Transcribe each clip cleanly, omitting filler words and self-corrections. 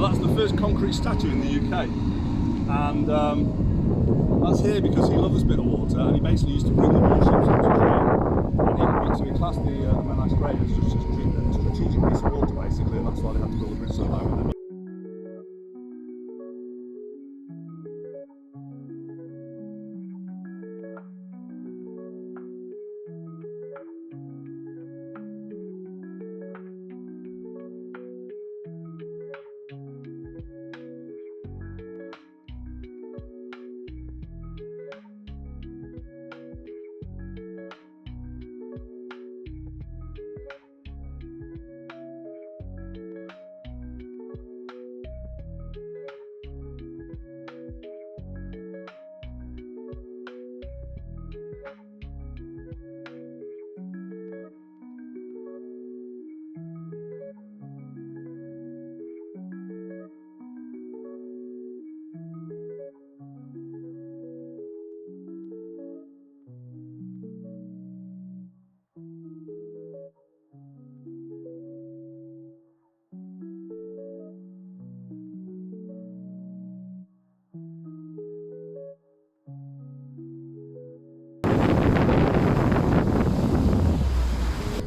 that's the first concrete statue in the UK, and that's here because he loved this bit of water, and he basically used to bring the warships up to train, and he classed the Menai Strait as just a strategic piece of water basically, and that's why they had to build a bridge so high with it.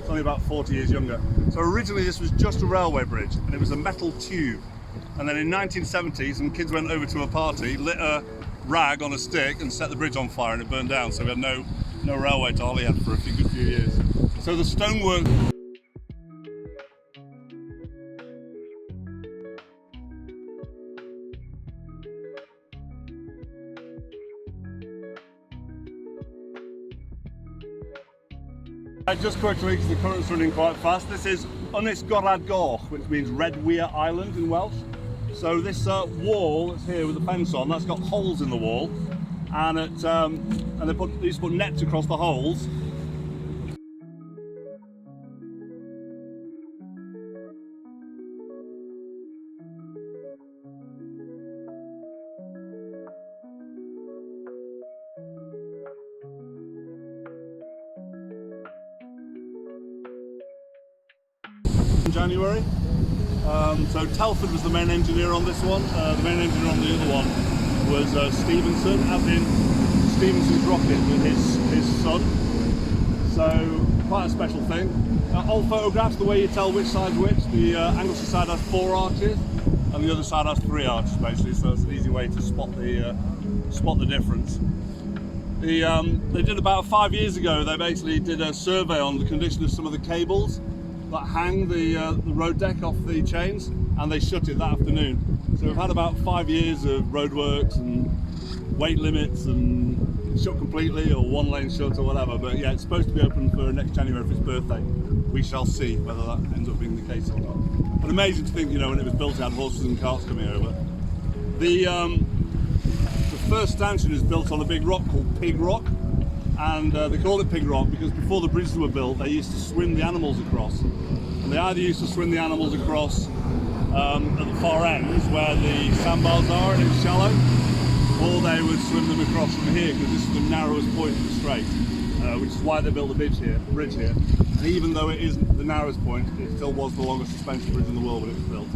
Only about 40 years younger. So originally this was just a railway bridge, and it was a metal tube. And then in 1970s, some kids went over to a party, lit a rag on a stick and set the bridge on fire, and it burned down. So we had no railway to Holyhead for a good few years. So the stonework. Just quickly, because the current's running quite fast, this is Ynys Gorad Goch, which means Red Weir Island in Welsh. So this wall that's here with the fence on, that's got holes in the wall, and they used to put nets across the holes. January. So Telford was the main engineer on this one. The main engineer on the other one was Stevenson, as in Stevenson's rocket with his son. So quite a special thing. Old photographs, the way you tell which side's which. The Anglesey side has 4 arches, and the other side has 3 arches basically. So it's an easy way to spot the difference. They did about 5 years ago. They basically did a survey on the condition of some of the cables that hang the road deck off the chains, and they shut it that afternoon. So we've had about 5 years of roadworks and weight limits and shut completely or 1 lane shut or whatever. But yeah, it's supposed to be open for next January for his birthday. We shall see whether that ends up being the case or not. But amazing to think, you know, when it was built, it had horses and carts coming over. The first stanchion is built on a big rock called Pig Rock. And they call it Pig Rock because before the bridges were built, they used to swim the animals across. And they either used to swim the animals across at the far ends where the sandbars are and it's shallow, or they would swim them across from here because this is the narrowest point of the strait, which is why they built the bridge here. And even though it isn't the narrowest point, it still was the longest suspension bridge in the world when it was built.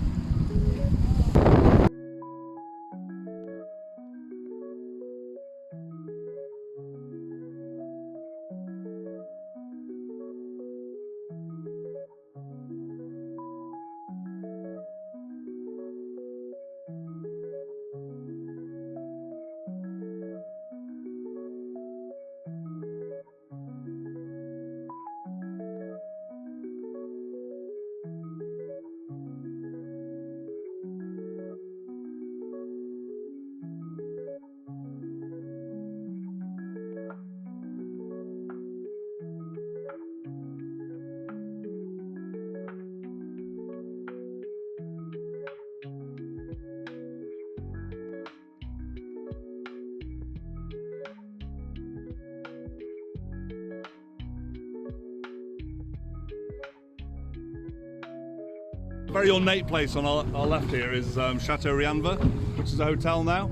Very ornate place on our left here is Chateau Rianva, which is a hotel now.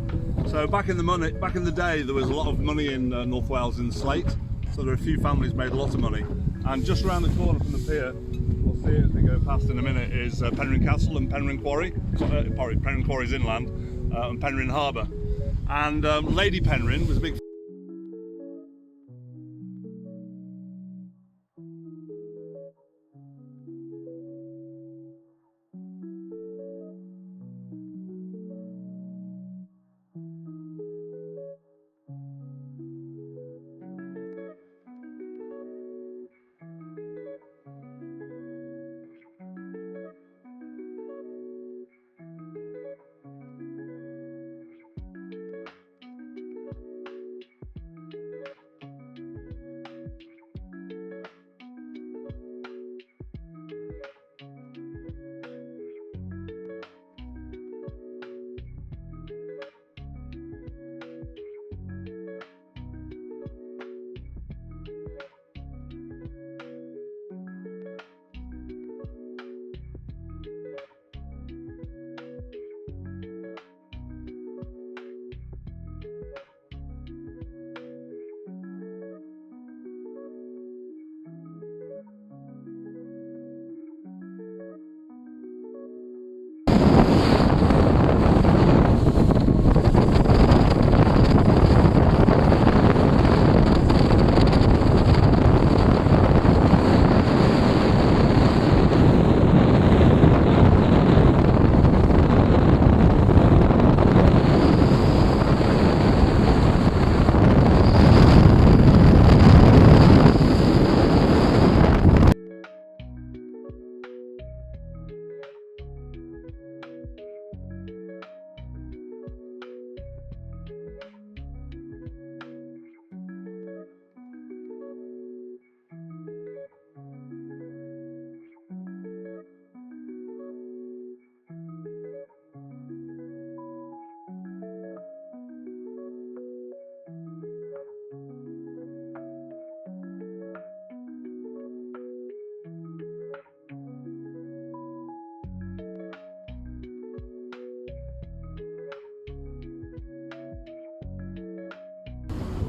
So back in the day, there was a lot of money in North Wales in slate, So there are a few families made a lot of money. And just around the corner from the pier, we'll see it as we go past in a minute, is Penryn Castle and Penryn Quarry. Penryn Quarry is inland, and Penryn Harbour. And Lady Penryn was a big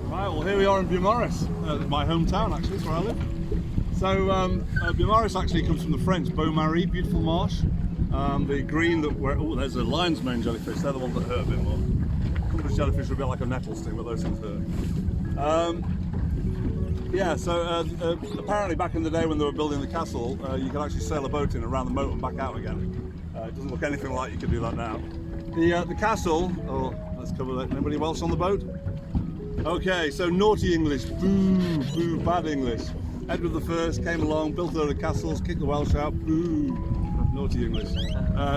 Right, well here we are in Beaumaris, my hometown actually, it's where I live. So Beaumaris actually comes from the French, Beau-Marie, beautiful marsh. The green that oh, there's a lion's mane jellyfish, they're the ones that hurt a bit more. Some jellyfish are a bit like a nettle sting, but those things hurt. Yeah, so apparently back in the day when they were building the castle, you could actually sail a boat in around the moat and back out again. It doesn't look anything like you could do that now. The castle, oh, let's cover that. Anybody else on the boat? Okay, so naughty English, boo, boo, bad English. Edward I came along, built a load of castles, kicked the Welsh out, boo, naughty English.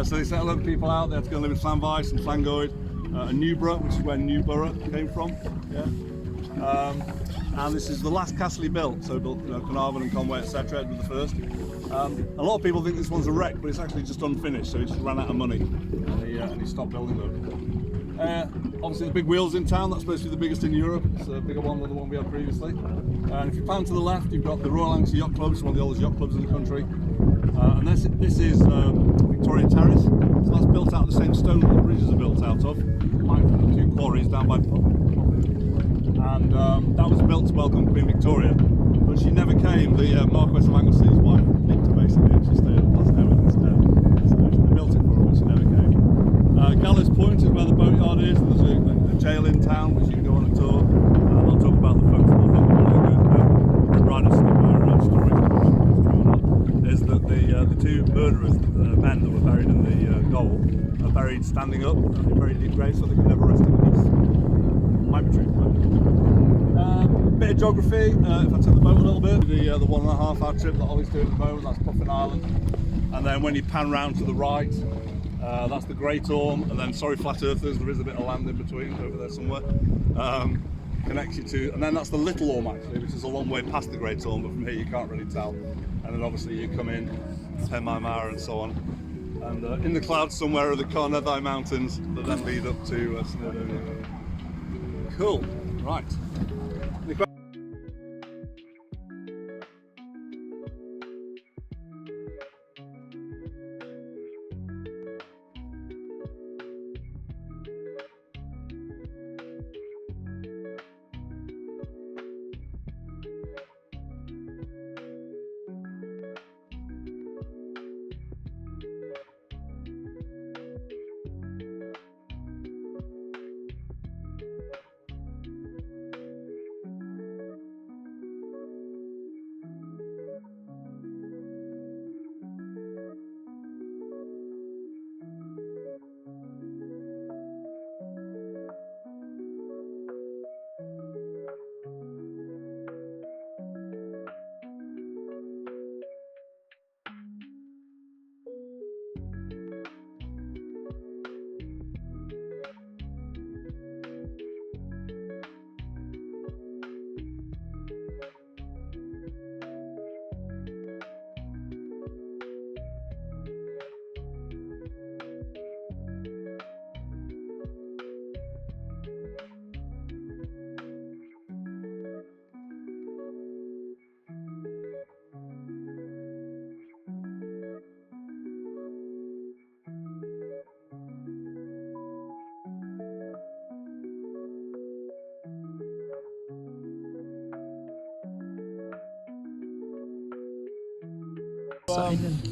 So they sent a lot of people out, they had to go and live in Llanfaes and Llangoed, and Newborough, which is where Newborough came from. Yeah. And this is the last castle he built, so he built Carnarvon and Conway, etc., Edward I. A lot of people think this one's a wreck, but it's actually just unfinished, so he just ran out of money, and he stopped building them. Obviously the big wheels in town, that's supposed to be the biggest in Europe. It's a bigger one than the one we had previously. And if you pan to the left, you've got the Royal Anglesey Yacht Club, which is one of the oldest yacht clubs in the country. And this is Victoria Terrace. So that's built out of the same stone that the bridges are built out of, right from the two quarries down by Puff. And that was built to welcome Queen Victoria, but she never came. The Marquess of Anglesey's wife nicked her basically, and she stayed at Glasgow instead. So they built it for her, but she never came. Gallows Point is where the boatyard is, and there's a jail in town which you can go on a tour. And I'll talk about the folks that I think one of the Ribride stories is that the two murderers, men that were buried in the goal, are buried standing up in very deep graves, so they can never rest in peace. Might be true. Bit of geography, if I took the boat a little bit, the 1.5 hour trip that Ollie's doing at the moment, that's Puffin Island. And then when you pan round to the right, that's the Great Orme, and then sorry Flat Earthers, there is a bit of land in between over there somewhere. Connects you to, and then that's the Little Orme actually, which is a long way past the Great Orme, but from here you can't really tell. And then obviously you come in, Penmaen Mawr and so on. And in the clouds somewhere are the Carnarvon Mountains that then lead up to Snowdonia. Cool, right. Sa island.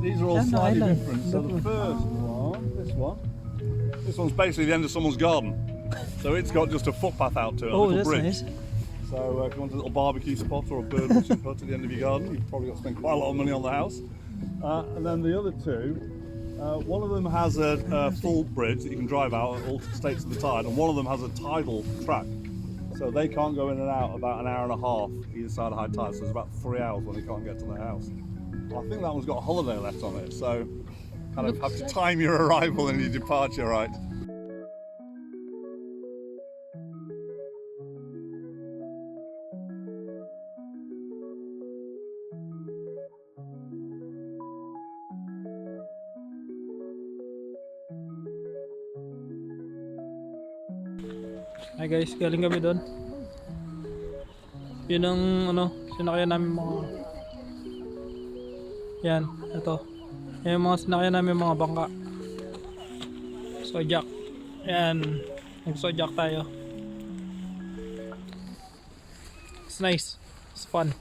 These are all Down the slightly island. different. So the first one, this one's basically the end of someone's garden. So it's got just a footpath out to it, a Oh, little that's bridge. nice. So if you want a little barbecue spot or a bird watching hut at the end of your garden, you've probably got to spend quite a lot of money on the house. And then the other two, one of them has a full bridge that you can drive out at all states of the tide, and one of them has a tidal track. So they can't go in and out about an hour and a half either side of high tide, so it's about 3 hours when they can't get to their house. I think that one's got a holiday left on it, so kind of have to time your arrival and your departure right. Hi guys, galing kami doon. Yun ang ano, sinakyan namin mga... Yan, ito. Yan yung mga sinakyan namin mga bangka. Sojak. Yan, nag-sojak tayo. It's nice. It's fun.